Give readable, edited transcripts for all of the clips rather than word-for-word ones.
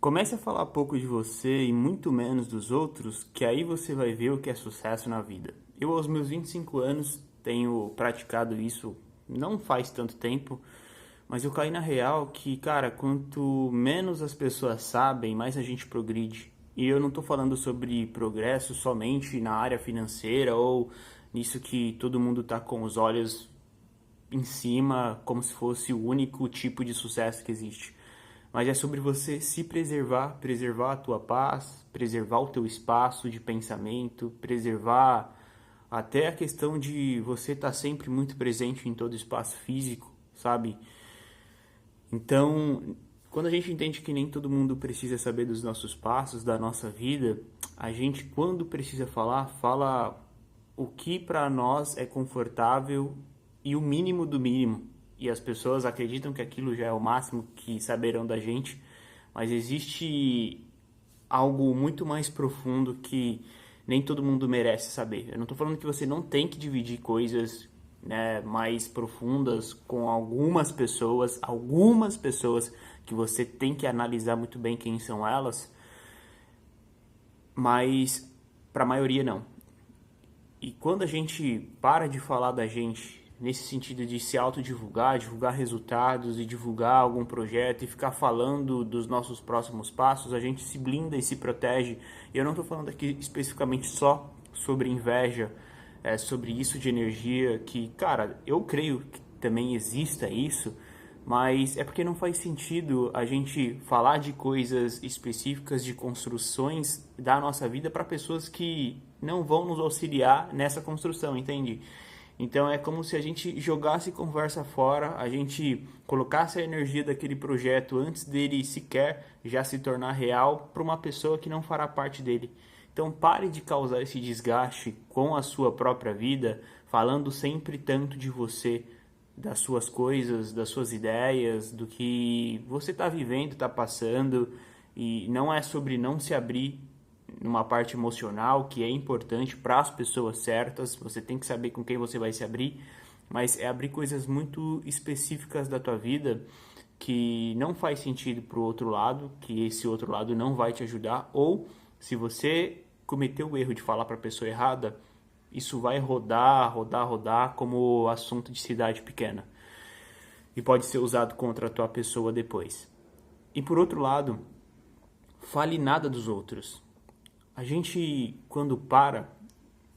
Comece a falar pouco de você e muito menos dos outros, que aí você vai ver o que é sucesso na vida. Eu, aos meus 25 anos, tenho praticado isso não faz tanto tempo, mas eu caí na real que, cara, quanto menos as pessoas sabem, mais a gente progride. E eu não tô falando sobre progresso somente na área financeira ou nisso que todo mundo tá com os olhos em cima, como se fosse o único tipo de sucesso que existe. Mas é sobre você se preservar, preservar a tua paz, preservar o teu espaço de pensamento, preservar até a questão de você estar sempre muito presente em todo o espaço físico, sabe? Então, quando a gente entende que nem todo mundo precisa saber dos nossos passos, da nossa vida, a gente, quando precisa falar, fala o que para nós é confortável e o mínimo do mínimo. E as pessoas acreditam que aquilo já é o máximo que saberão da gente, mas existe algo muito mais profundo que nem todo mundo merece saber. Eu não estou falando que você não tem que dividir coisas, né, mais profundas com algumas pessoas que você tem que analisar muito bem quem são elas, mas para a maioria não. E quando a gente para de falar da gente nesse sentido de se autodivulgar, divulgar resultados e divulgar algum projeto e ficar falando dos nossos próximos passos, a gente se blinda e se protege. E eu não estou falando aqui especificamente só sobre inveja, sobre isso de energia, que, cara, eu creio que também exista isso, mas é porque não faz sentido a gente falar de coisas específicas, de construções da nossa vida para pessoas que não vão nos auxiliar nessa construção, entende? Então é como se a gente jogasse conversa fora, a gente colocasse a energia daquele projeto antes dele sequer já se tornar real para uma pessoa que não fará parte dele. Então pare de causar esse desgaste com a sua própria vida, falando sempre tanto de você, das suas coisas, das suas ideias, do que você está vivendo, está passando, e não é sobre não se abrir numa parte emocional que é importante para as pessoas certas, você tem que saber com quem você vai se abrir, mas é abrir coisas muito específicas da tua vida que não faz sentido para o outro lado, que esse outro lado não vai te ajudar, ou se você cometeu o erro de falar para a pessoa errada, isso vai rodar, rodar, rodar como assunto de cidade pequena e pode ser usado contra a tua pessoa depois. E por outro lado, fale nada dos outros. A gente, quando para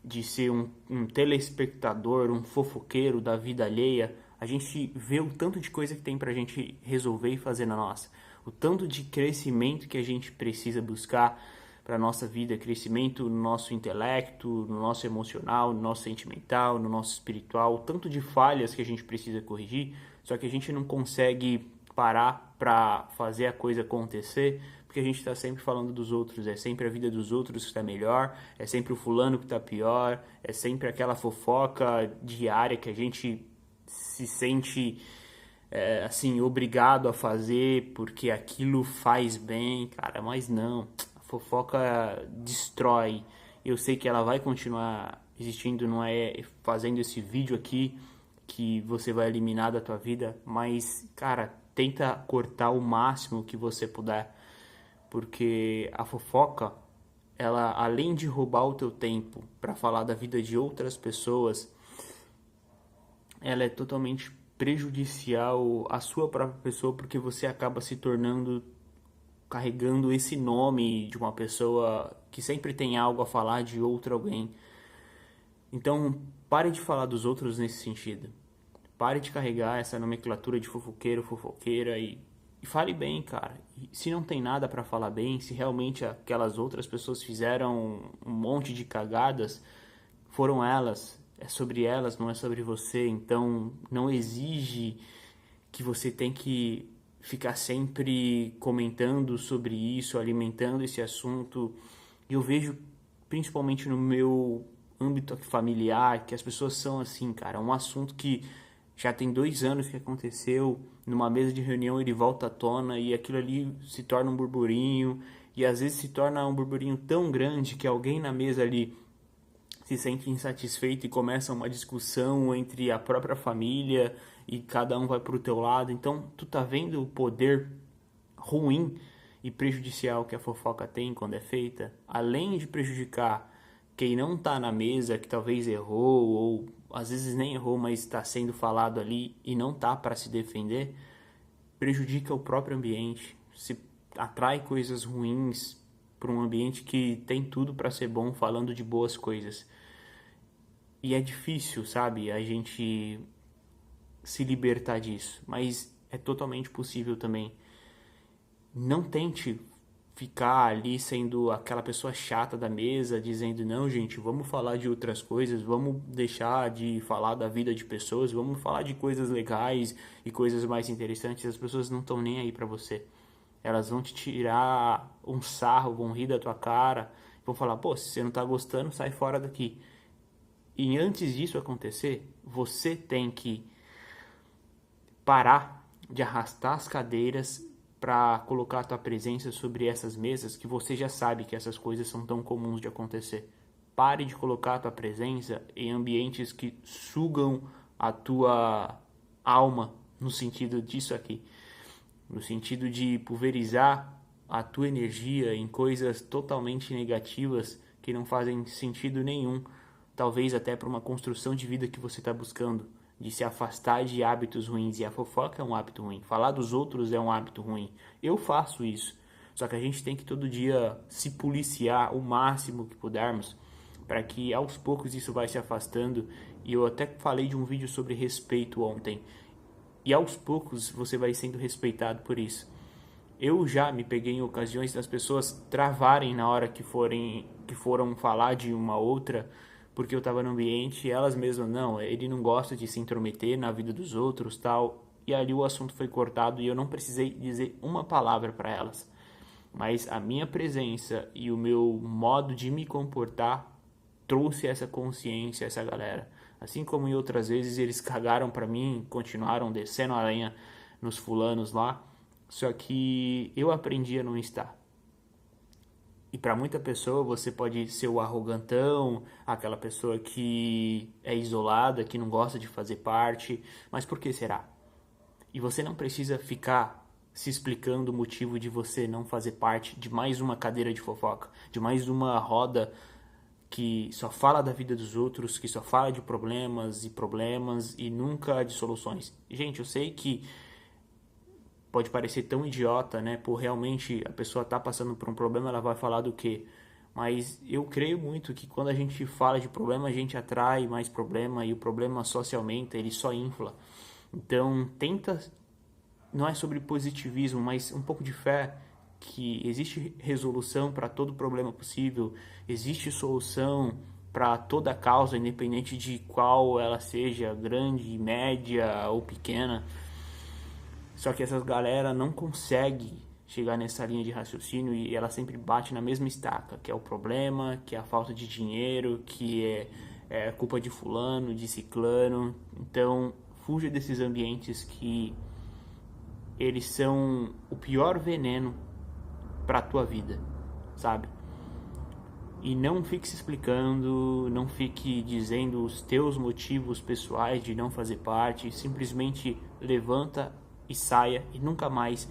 de ser um telespectador, um fofoqueiro da vida alheia, a gente vê o tanto de coisa que tem pra gente resolver e fazer na nossa. O tanto de crescimento que a gente precisa buscar para nossa vida, crescimento no nosso intelecto, no nosso emocional, no nosso sentimental, no nosso espiritual, o tanto de falhas que a gente precisa corrigir, só que a gente não consegue parar para fazer a coisa acontecer, porque a gente está sempre falando dos outros, é sempre a vida dos outros que está melhor, é sempre o fulano que está pior, é sempre aquela fofoca diária que a gente se sente assim, obrigado a fazer porque aquilo faz bem, cara, mas não, a fofoca destrói. Eu sei que ela vai continuar existindo, não é fazendo esse vídeo aqui que você vai eliminar da tua vida, mas, cara, tenta cortar o máximo que você puder, porque a fofoca, ela além de roubar o teu tempo para falar da vida de outras pessoas, ela é totalmente prejudicial à sua própria pessoa, porque você acaba se tornando, carregando esse nome de uma pessoa que sempre tem algo a falar de outro alguém. Então, pare de falar dos outros nesse sentido. Pare de carregar essa nomenclatura de fofoqueiro, fofoqueira e fale bem, cara. E se não tem nada para falar bem, se realmente aquelas outras pessoas fizeram um monte de cagadas, foram elas, é sobre elas, não é sobre você. Então, não exige que você tem que ficar sempre comentando sobre isso, alimentando esse assunto. E eu vejo, principalmente no meu âmbito familiar, que as pessoas são assim, cara. É um assunto que já tem 2 anos que aconteceu, numa mesa de reunião ele volta à tona e aquilo ali se torna um burburinho. E às vezes se torna um burburinho tão grande que alguém na mesa ali se sente insatisfeito e começa uma discussão entre a própria família e cada um vai pro teu lado. Então, tu tá vendo o poder ruim e prejudicial que a fofoca tem quando é feita, além de prejudicar quem não está na mesa, que talvez errou, ou às vezes nem errou, mas está sendo falado ali e não tá para se defender, prejudica o próprio ambiente, se atrai coisas ruins para um ambiente que tem tudo para ser bom, falando de boas coisas. E é difícil, sabe, a gente se libertar disso, mas é totalmente possível também. Não tente ficar ali sendo aquela pessoa chata da mesa, dizendo, não, gente, vamos falar de outras coisas, vamos deixar de falar da vida de pessoas, vamos falar de coisas legais e coisas mais interessantes. As pessoas não estão nem aí pra você. Elas vão te tirar um sarro, vão rir da tua cara, vão falar, pô, se você não tá gostando, sai fora daqui. E antes disso acontecer, você tem que parar de arrastar as cadeiras para colocar a tua presença sobre essas mesas que você já sabe que essas coisas são tão comuns de acontecer. Pare de colocar a tua presença em ambientes que sugam a tua alma, no sentido disso aqui, no sentido de pulverizar a tua energia em coisas totalmente negativas que não fazem sentido nenhum, talvez até para uma construção de vida que você está buscando, de se afastar de hábitos ruins. E a fofoca é um hábito ruim, falar dos outros é um hábito ruim. Eu faço isso, só que a gente tem que todo dia se policiar o máximo que pudermos, para que aos poucos isso vai se afastando. E eu até falei de um vídeo sobre respeito ontem, e aos poucos você vai sendo respeitado por isso. Eu já me peguei em ocasiões das pessoas travarem na hora que foram falar de uma outra, porque eu estava no ambiente e elas mesmas, não, ele não gosta de se intrometer na vida dos outros, tal. E ali o assunto foi cortado e eu não precisei dizer uma palavra para elas. Mas a minha presença e o meu modo de me comportar trouxe essa consciência a essa galera. Assim como em outras vezes eles cagaram para mim, continuaram descendo a lenha nos fulanos lá, só que eu aprendi a não estar. E para muita pessoa você pode ser o arrogantão, aquela pessoa que é isolada, que não gosta de fazer parte, mas por que será? E você não precisa ficar se explicando o motivo de você não fazer parte de mais uma cadeira de fofoca, de mais uma roda que só fala da vida dos outros, que só fala de problemas e nunca de soluções. Gente, eu sei que pode parecer tão idiota, né? Por realmente a pessoa tá passando por um problema, ela vai falar do quê? Mas eu creio muito que quando a gente fala de problema, a gente atrai mais problema e o problema só se aumenta, ele só infla. Então, tenta, não é sobre positivismo, mas um pouco de fé, que existe resolução para todo problema possível, existe solução para toda causa, independente de qual ela seja, grande, média ou pequena. Só que essas galera não consegue chegar nessa linha de raciocínio e ela sempre bate na mesma estaca, que é o problema, que é a falta de dinheiro, que é culpa de fulano, de ciclano. Então, fuja desses ambientes que eles são o pior veneno para a tua vida, sabe? E não fique se explicando, não fique dizendo os teus motivos pessoais de não fazer parte, simplesmente levanta e saia e nunca mais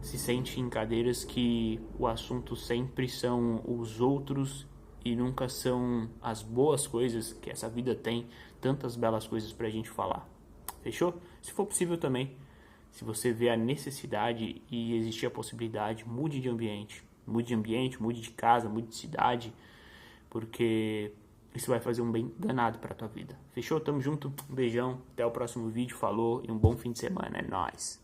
se sente em cadeiras que o assunto sempre são os outros e nunca são as boas coisas que essa vida tem, tantas belas coisas pra gente falar. Fechou? Se for possível também, se você vê a necessidade e existir a possibilidade, mude de ambiente. Mude de ambiente, mude de casa, mude de cidade, porque isso vai fazer um bem danado pra tua vida. Fechou? Tamo junto, um beijão, até o próximo vídeo, falou e um bom fim de semana, é nóis!